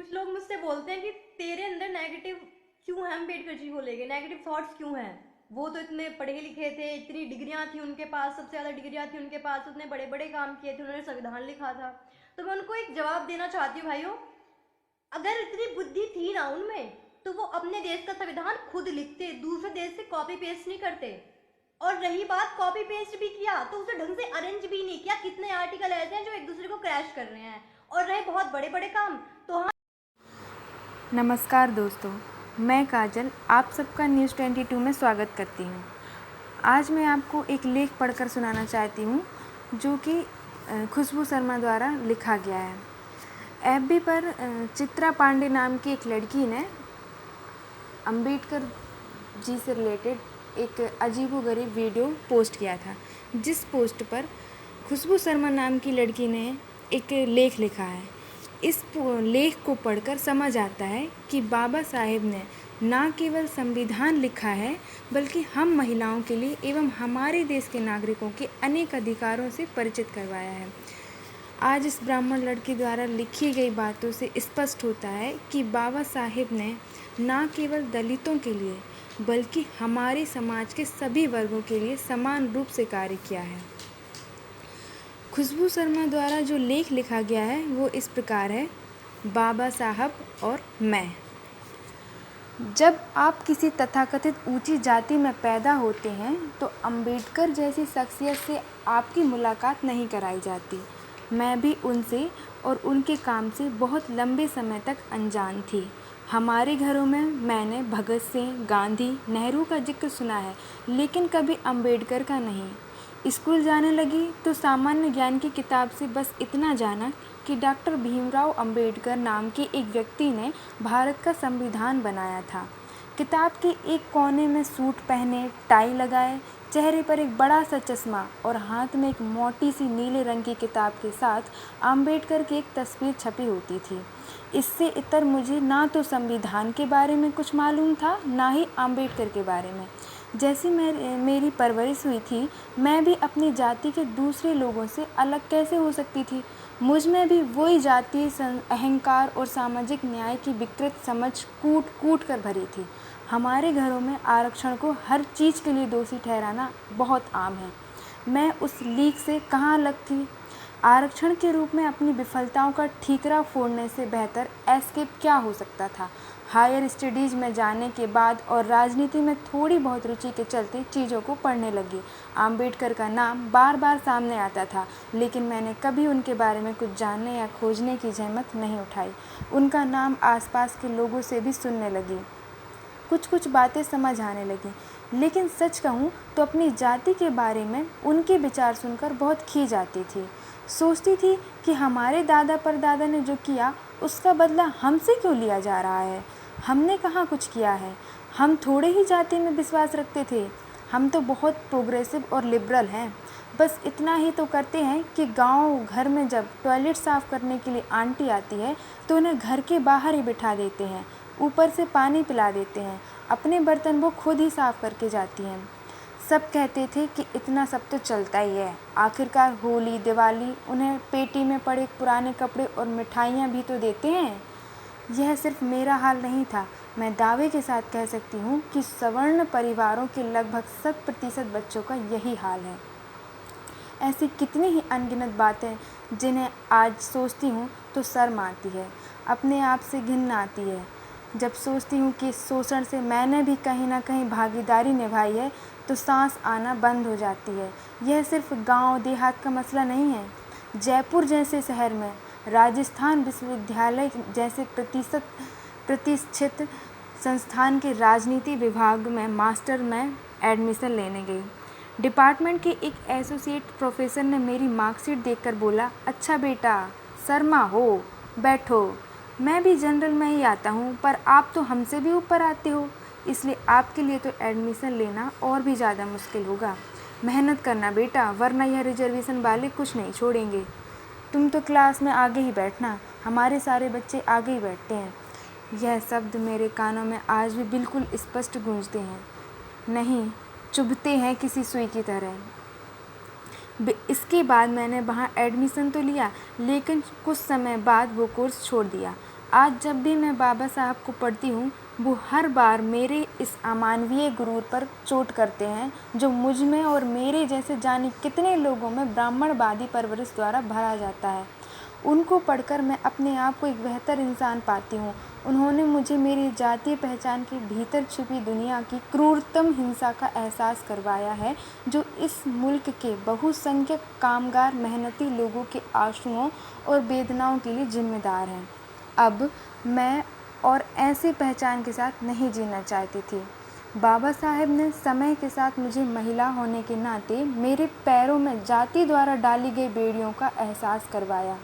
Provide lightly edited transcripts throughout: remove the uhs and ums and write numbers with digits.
कुछ लोग मुझसे बोलते हैं कि तेरे अंदर नेगेटिव क्यों है, अम्बेडकर जी को लेके नेगेटिव थॉट्स क्यों हैं। वो तो इतने पढ़े लिखे थे, इतनी डिग्रियां थी उनके पास, सबसे ज़्यादा डिग्रियां थी उनके पास, उतने बड़े बड़े काम किए थे, उन्होंने संविधान लिखा था। तो मैं उनको एक जवाब देना चाहती हूँ, भाइयों, अगर इतनी बुद्धि थी ना उनमें, तो वो अपने देश का संविधान खुद लिखते, दूसरे देश से कॉपी पेस्ट नहीं करते। और रही बात, कॉपी पेस्ट भी किया तो उसे ढंग से अरेंज भी नहीं किया। कितने आर्टिकल ऐसे हैं जो एक दूसरे को क्रैश कर रहे हैं। और रहे बहुत बड़े बड़े काम, तो हाँ। नमस्कार दोस्तों, मैं काजल आप सबका न्यूज़ 22 में स्वागत करती हूँ। आज मैं आपको एक लेख पढ़कर सुनाना चाहती हूँ जो कि खुशबू शर्मा द्वारा लिखा गया है। एफबी पर चित्रा पांडे नाम की एक लड़की ने अंबेडकर जी से रिलेटेड एक अजीबोगरीब वीडियो पोस्ट किया था, जिस पोस्ट पर खुशबू शर्मा नाम की लड़की ने एक लेख लिखा है। इस लेख को पढ़कर समझ आता है कि बाबा साहेब ने न केवल संविधान लिखा है, बल्कि हम महिलाओं के लिए एवं हमारे देश के नागरिकों के अनेक अधिकारों से परिचित करवाया है। आज इस ब्राह्मण लड़की द्वारा लिखी गई बातों से स्पष्ट होता है कि बाबा साहेब ने न केवल दलितों के लिए, बल्कि हमारे समाज के सभी वर्गों के लिए समान रूप से कार्य किया है। खुशबू शर्मा द्वारा जो लेख लिखा गया है वो इस प्रकार है: बाबा साहब और मैं। जब आप किसी तथाकथित ऊंची जाति में पैदा होते हैं तो अंबेडकर जैसी शख्सियत से आपकी मुलाकात नहीं कराई जाती। मैं भी उनसे और उनके काम से बहुत लंबे समय तक अनजान थी। हमारे घरों में मैंने भगत सिंह, गांधी, नेहरू का जिक्र सुना है, लेकिन कभी अंबेडकर का नहीं। स्कूल जाने लगी तो सामान्य ज्ञान की किताब से बस इतना जाना कि डॉक्टर भीमराव अंबेडकर नाम के एक व्यक्ति ने भारत का संविधान बनाया था। किताब के एक कोने में सूट पहने, टाई लगाए, चेहरे पर एक बड़ा सा चश्मा और हाथ में एक मोटी सी नीले रंग की किताब के साथ अंबेडकर की एक तस्वीर छपी होती थी। इससे इतर मुझे ना तो संविधान के बारे में कुछ मालूम था, ना ही अंबेडकर के बारे में। जैसी मेरी परवरिश हुई थी, मैं भी अपनी जाति के दूसरे लोगों से अलग कैसे हो सकती थी। मुझ में भी वही जातीय अहंकार और सामाजिक न्याय की विकृत समझ कूट कूट कर भरी थी। हमारे घरों में आरक्षण को हर चीज़ के लिए दोषी ठहराना बहुत आम है। मैं उस लीक से कहाँ अलग थी। आरक्षण के रूप में अपनी विफलताओं का ठीकरा फोड़ने से बेहतर एस्केप क्या हो सकता था। हायर स्टडीज़ में जाने के बाद और राजनीति में थोड़ी बहुत रुचि के चलते चीज़ों को पढ़ने लगी। अंबेडकर का नाम बार बार सामने आता था, लेकिन मैंने कभी उनके बारे में कुछ जानने या खोजने की जहमत नहीं उठाई। उनका नाम आसपास के लोगों से भी सुनने लगी, कुछ कुछ बातें समझ आने लगी, लेकिन सच कहूँ तो अपनी जाति के बारे में उनके विचार सुनकर बहुत खींच आती थी। सोचती थी कि हमारे दादा परदादा ने जो किया उसका बदला हमसे क्यों लिया जा रहा है। हमने कहाँ कुछ किया है। हम थोड़े ही जाति में विश्वास रखते थे। हम तो बहुत प्रोग्रेसिव और लिबरल हैं। बस इतना ही तो करते हैं कि गांव घर में जब टॉयलेट साफ़ करने के लिए आंटी आती है तो उन्हें घर के बाहर ही बिठा देते हैं, ऊपर से पानी पिला देते हैं, अपने बर्तन वो खुद ही साफ़ करके जाती हैं। सब कहते थे कि इतना सब तो चलता ही है, आखिरकार होली दिवाली उन्हें पेटी में पड़े पुराने कपड़े और मिठाइयाँ भी तो देते हैं। यह सिर्फ मेरा हाल नहीं था, मैं दावे के साथ कह सकती हूँ कि सवर्ण परिवारों के लगभग 100% बच्चों का यही हाल है। ऐसी कितनी ही अनगिनत बातें जिन्हें आज सोचती हूँ तो शर्म आती है, अपने आप से घिन आती है। जब सोचती हूँ कि इस शोषण से मैंने भी कहीं ना कहीं भागीदारी निभाई है तो सांस आना बंद हो जाती है। यह सिर्फ गांव देहात का मसला नहीं है। जयपुर जैसे शहर में राजस्थान विश्वविद्यालय जैसे प्रतिष्ठित संस्थान के राजनीति विभाग में मास्टर में एडमिशन लेने गई। डिपार्टमेंट के एक एसोसिएट प्रोफेसर ने मेरी मार्कशीट देखकर बोला, अच्छा बेटा, शर्मा हो, बैठो। मैं भी जनरल में ही आता हूँ, पर आप तो हमसे भी ऊपर आते हो, इसलिए आपके लिए तो एडमिशन लेना और भी ज़्यादा मुश्किल होगा। मेहनत करना बेटा, वरना यह रिजर्वेशन वाले कुछ नहीं छोड़ेंगे। तुम तो क्लास में आगे ही बैठना, हमारे सारे बच्चे आगे ही बैठते हैं। यह शब्द मेरे कानों में आज भी बिल्कुल स्पष्ट गूंजते हैं, नहीं चुभते हैं किसी सुई की तरह। इसके बाद मैंने वहाँ एडमिशन तो लिया, लेकिन कुछ समय बाद वो कोर्स छोड़ दिया। आज जब भी मैं बाबा साहब को पढ़ती हूँ, वो हर बार मेरे इस अमानवीय गुरूर पर चोट करते हैं जो मुझ में और मेरे जैसे जाने कितने लोगों में ब्राह्मणवादी परवरिश द्वारा भरा जाता है। उनको पढ़कर मैं अपने आप को एक बेहतर इंसान पाती हूँ। उन्होंने मुझे मेरी जातीय पहचान के भीतर छिपी दुनिया की क्रूरतम हिंसा का एहसास करवाया है जो इस मुल्क के बहुसंख्यक कामगार मेहनती लोगों के आंसुओं और वेदनाओं के लिए जिम्मेदार हैं। अब मैं और ऐसी पहचान के साथ नहीं जीना चाहती थी। बाबा साहेब ने समय के साथ मुझे महिला होने के नाते मेरे पैरों में जाति द्वारा डाली गई बेड़ियों का एहसास करवाया।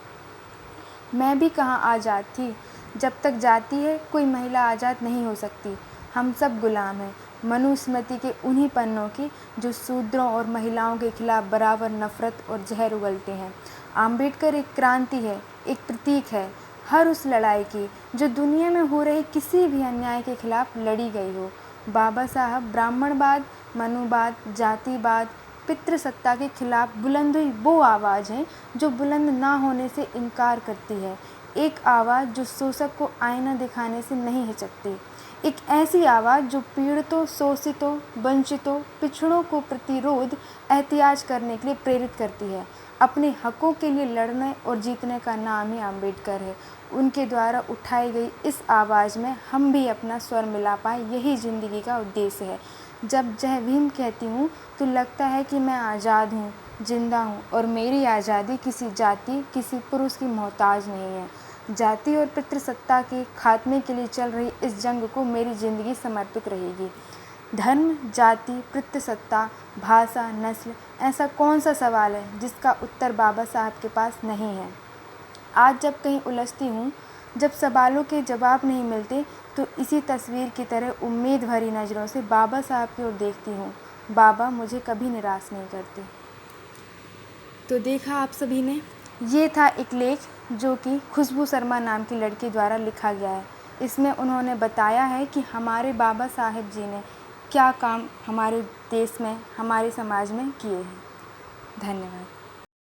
मैं भी कहाँ आज़ाद थी। जब तक जाती है कोई महिला आज़ाद नहीं हो सकती। हम सब गुलाम हैं मनुस्मृति के उन्हीं पन्नों की जो शूद्रों और महिलाओं के खिलाफ बराबर नफरत और जहर उगलते हैं। आम्बेडकर एक क्रांति है, एक प्रतीक है हर उस लड़ाई की जो दुनिया में हो रहे किसी भी अन्याय के खिलाफ लड़ी गई हो। बाबा साहब ब्राह्मणवाद, मनुवाद, जातिवाद, पितृसत्ता के खिलाफ बुलंद हुई वो आवाज़ है जो बुलंद ना होने से इनकार करती है। एक आवाज़ जो शोषक को आईना दिखाने से नहीं हिचकती। एक ऐसी आवाज़ जो पीड़ितों, शोषितों, वंचितों, पिछड़ों को प्रतिरोध एहतियाज करने के लिए प्रेरित करती है। अपने हकों के लिए लड़ने और जीतने का नाम ही अम्बेडकर है। उनके द्वारा उठाई गई इस आवाज़ में हम भी अपना स्वर मिला पाए, यही ज़िंदगी का उद्देश्य है। जब जय भीम कहती हूँ तो लगता है कि मैं आज़ाद हूँ, जिंदा हूँ और मेरी आज़ादी किसी जाति, किसी पुरुष की मोहताज नहीं है। जाति और पितृसत्ता के खात्मे के लिए चल रही इस जंग को मेरी ज़िंदगी समर्पित रहेगी। धर्म, जाति, पितृसत्ता, भाषा, नस्ल, ऐसा कौन सा सवाल है जिसका उत्तर बाबा साहब के पास नहीं है। आज जब कहीं उलझती हूँ, जब सवालों के जवाब नहीं मिलते तो इसी तस्वीर की तरह उम्मीद भरी नज़रों से बाबा साहब की ओर देखती हूँ। बाबा मुझे कभी निराश नहीं करते। तो देखा आप सभी ने, ये था एक लेख जो कि खुशबू शर्मा नाम की लड़की द्वारा लिखा गया है। इसमें उन्होंने बताया है कि हमारे बाबा साहेब जी ने क्या काम हमारे देश में, हमारे समाज में किए हैं। धन्यवाद।